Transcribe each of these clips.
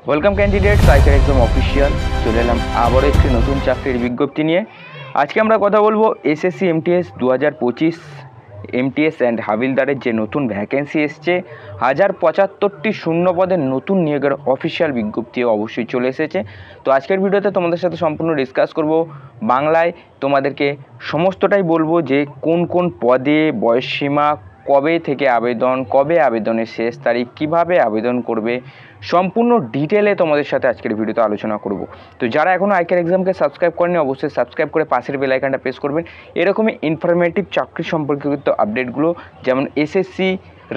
Welcome candidates, আইকার exam official চলে এলাম আবারও একটি নতুন চাকরির বিজ্ঞপ্তি নিয়ে। আজকে আমরা কথা বলবো এসএসসি এমটিএস 2025 এমটিএস অ্যান্ড হাবিলদারের যে নতুন ভ্যাকেন্সি এসছে 1075টি শূন্য পদের নতুন নিয়োগের অফিসিয়াল বিজ্ঞপ্তি অবশ্যই চলে এসেছে। তো আজকের ভিডিওতে তোমাদের সাথে সম্পূর্ণ ডিসকাস করব, বাংলায় তোমাদেরকে সমস্তটাই বলবো যে কোন কোন পদে, বয়সসীমা, কবে থেকে আবেদন, কবে আবেদনের শেষ তারিখ, কিভাবে আবেদন করবে, সম্পূর্ণ ডিটেলে তোমাদের সাথে আজকের ভিডিওতে আলোচনা করব। তো যারা এখনও আইকার এক্সামকে সাবস্ক্রাইব করেনি অবশ্যই সাবস্ক্রাইব করে পাশের বেল আইকনটা প্রেস করবেন। এরকমই ইনফরমেটিভ চাকরি সম্পর্কিত আপডেটগুলো যেমন SSC,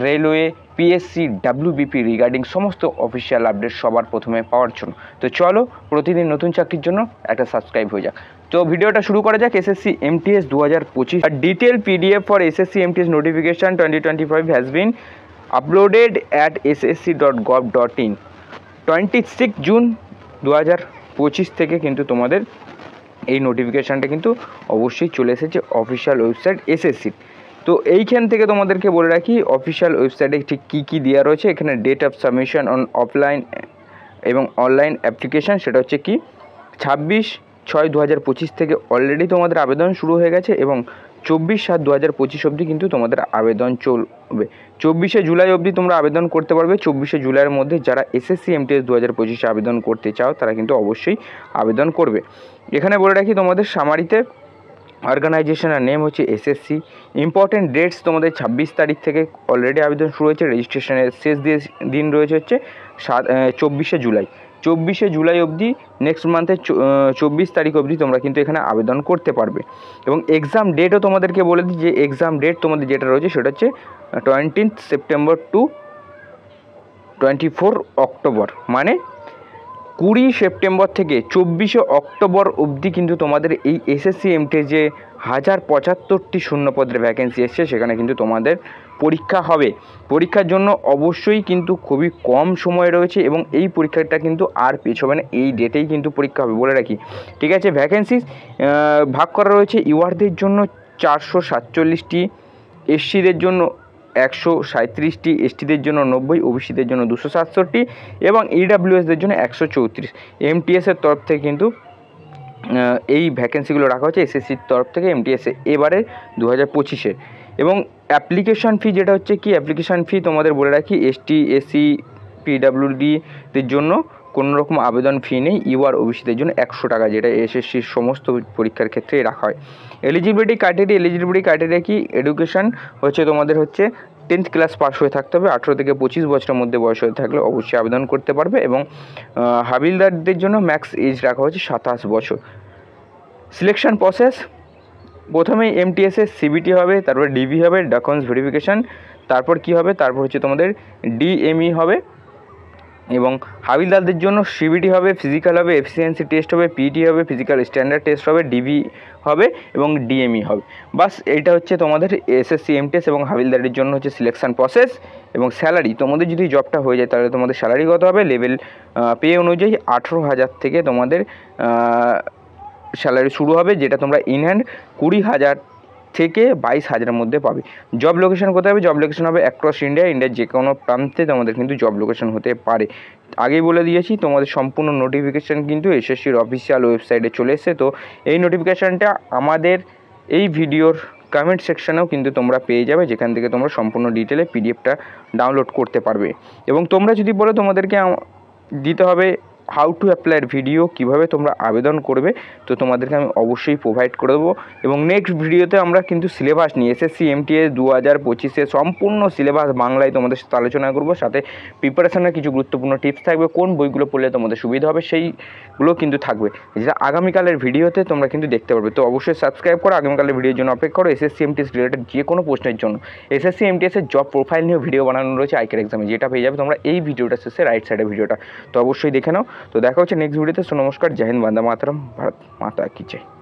railway, PSC, WBP regarding সমস্ত অফিসিয়াল আপডেট সবার প্রথমে পাওয়ার জন্য তো চলো প্রতিদিন নতুন চাকরির জন্য একটা সাবস্ক্রাইব হয়ে যাক। তো ভিডিওটা শুরু করা যাক। SSC MTS 2025 detail PDF for SSC MTS notification 2025 has been uploaded at ssc.gov.in 26 June 2025 থেকে কিন্তু তোমাদের এই নোটিফিকেশানটা কিন্তু অবশ্যই চলে এসেছে অফিসিয়াল ওয়েবসাইট এসএসসি। তো এইখান থেকে তোমাদেরকে বলে রাখি অফিসিয়াল ওয়েবসাইটে ঠিক কী কী দেওয়া রয়েছে। এখানে date of submission on offline এবং অনলাইন অ্যাপ্লিকেশান, সেটা হচ্ছে কি 26/6/2025 থেকে অলরেডি তোমাদের আবেদন শুরু হয়ে গেছে এবং 24/7/2025 অবধি কিন্তু তোমাদের আবেদন চলবে। 24শে জুলাই অবধি তোমরা আবেদন করতে পারবে। 24শে জুলাইয়ের মধ্যে যারা এসএসসি এমটিএস 2025 আবেদন করতে চাও তারা কিন্তু অবশ্যই আবেদন করবে। এখানে বলে রাখি তোমাদের সামারিতে অর্গানাইজেশনের নেম হচ্ছে এসএসসি। ইম্পর্টেন্ট ডেটস তোমাদের 26 তারিখ থেকে অলরেডি আবেদন শুরু হয়েছে। রেজিস্ট্রেশনের শেষ দিন রয়েছে হচ্ছে 24শে জুলাই। 24শে জুলাই অবধি নেক্সট মান্থের 24 তারিখ অবধি তোমরা কিন্তু এখানে আবেদন করতে পারবে। এবং এক্সাম ডেটও তোমাদেরকে বলে দিই যে এক্সাম ডেট তোমাদের যেটা রয়েছে সেটা হচ্ছে 20 সেপ্টেম্বর টু 24 অক্টোবর, মানে 20 সেপ্টেম্বর থেকে 24 অক্টোবর অবধি কিন্তু তোমাদের এই এসএসসি এমটিএস যে 1075টি শূন্যপদের ভ্যাকেন্সি এসছে সেখানে কিন্তু তোমাদের পরীক্ষা হবে। পরীক্ষার জন্য অবশ্যই কিন্তু খুবই কম সময় রয়েছে এবং এই পরীক্ষাটা কিন্তু আর পেছবে না, এই ডেটেই কিন্তু পরীক্ষা হবে বলে রাখি, ঠিক আছে। ভ্যাকেন্সি ভাগ করা রয়েছে ইউআরদের জন্য 447টি, এসসিদের জন্য 137টি, এসটিদের জন্য 90, ওবিসিদের জন্য 267 এবং ইডাব্লিউএসদের জন্য 134। এমটিএসের তরফ থেকে কিন্তু এই ভ্যাকেন্সিগুলো রাখা হচ্ছে এসএসসির তরফ থেকে এমটিএসে এবারে 2025-এ। এবং অ্যাপ্লিকেশান ফি যেটা হচ্ছে কি অ্যাপ্লিকেশান ফি তোমাদের বলে রাখি এসটি, এসসি, পিডাব্লিউডিদের জন্য কোনো রকম আবেদন ফি নেই। ইউআর ওবিসিদের জন্য 100 টাকা, যেটা এসএসসির সমস্ত পরীক্ষার ক্ষেত্রে রাখা হয়। এলিজিবিলিটি ক্রাইটেরিয়া কি এডুকেশান হচ্ছে তোমাদের হচ্ছে 10th ক্লাস পাস হয়ে থাকতে হবে। 18 থেকে 25 বছরের মধ্যে বয়স হয়ে থাকলে অবশ্যই আবেদন করতে পারবে। এবং হাবিলদারদের জন্য ম্যাক্স এজ রাখা হচ্ছে 27 বছর। সিলেকশন প্রসেস প্রথমেই এমটিএসের সিবিটি হবে, তারপর ডিভি হবে, ডকুমেন্টস ভেরিফিকেশান, তারপর কি হবে, তারপর হচ্ছে তোমাদের ডিএমই হবে। এবং হাবিলদারদের জন্য সিবিটি হবে, ফিজিক্যাল হবে, এফিসিয়েন্সি টেস্ট হবে, পিটি হবে, ফিজিক্যাল স্ট্যান্ডার্ড টেস্ট হবে, ডিভি হবে এবং ডিএমই হবে। বাস এইটা হচ্ছে তোমাদের এসএসসি এমটিএস এবং হাবিলদারের জন্য হচ্ছে সিলেকশন প্রসেস। এবং স্যালারি তোমাদের যদি জবটা হয়ে যায় তাহলে তোমাদের স্যালারি কত হবে, লেভেল পে অনুযায়ী 18,000 থেকে তোমাদের স্যালারি শুরু হবে, যেটা তোমরা ইন হ্যান্ড 20,000 থেকে 22,000-এর মধ্যে পাবে। জব লোকেশন কোথায় হবে, জব লোকেশন হবে অ্যাক্রস ইন্ডিয়ার যে কোনো প্রান্তে তোমাদের কিন্তু জব লোকেশন হতে পারে। আগেই বলে দিয়েছি তোমাদের সম্পূর্ণ নোটিফিকেশান কিন্তু এসএসসির অফিসিয়াল ওয়েবসাইটে চলে এসেছে। তো এই নোটিফিকেশানটা আমাদের এই ভিডিওর কমেন্ট সেকশানেও কিন্তু তোমরা পেয়ে যাবে, যেখান থেকে তোমরা সম্পূর্ণ ডিটেলে পিডিএফটা ডাউনলোড করতে পারবে। এবং তোমরা যদি বলো তোমাদেরকে দিতে হবে হাউ টু অ্যাপ্লাইয়ের ভিডিও, কীভাবে তোমরা আবেদন করবে, তো তোমাদেরকে আমি অবশ্যই প্রোভাইড করে দেবো। এবং নেক্সট ভিডিওতে আমরা কিন্তু সিলেবাস নিয়ে এসএসসি এমটিএস 2025 সম্পূর্ণ সিলেবাস বাংলায় তোমাদের সাথে আলোচনা করবো, সাথে প্রিপারেশনের কিছু গুরুত্বপূর্ণ টিপস থাকবে, কোন বইগুলো পড়লে তোমাদের সুবিধা হবে সেইগুলো কিন্তু থাকবে, যেটা আগামীকালের ভিডিওতে তোমরা কিন্তু দেখতে পারবে। তো অবশ্যই সাবস্ক্রাইব করো, আগামীকালের ভিডিওর জন্য অপেক্ষা করো। এসএসসি এমটিএস রিলেটেড যে কোনো প্রশ্নের জন্য এসএসসি এমটিএসের জব প্রোফাইল নিয়েও ভিডিও বানানো রয়েছে আইকার এক্সামে, যেটা পেয়ে যাবে তোমরা এই ভিডিওটা শেষে রাইট সাইডে ভিডিওটা, তো অবশ্যই দেখে নাও। তো দেখা হচ্ছে নেক্সট ভিডিওতে। নমস্কার, জয় হিন্দ, বন্দে মাতরম, ভারত মাতা কি জয়।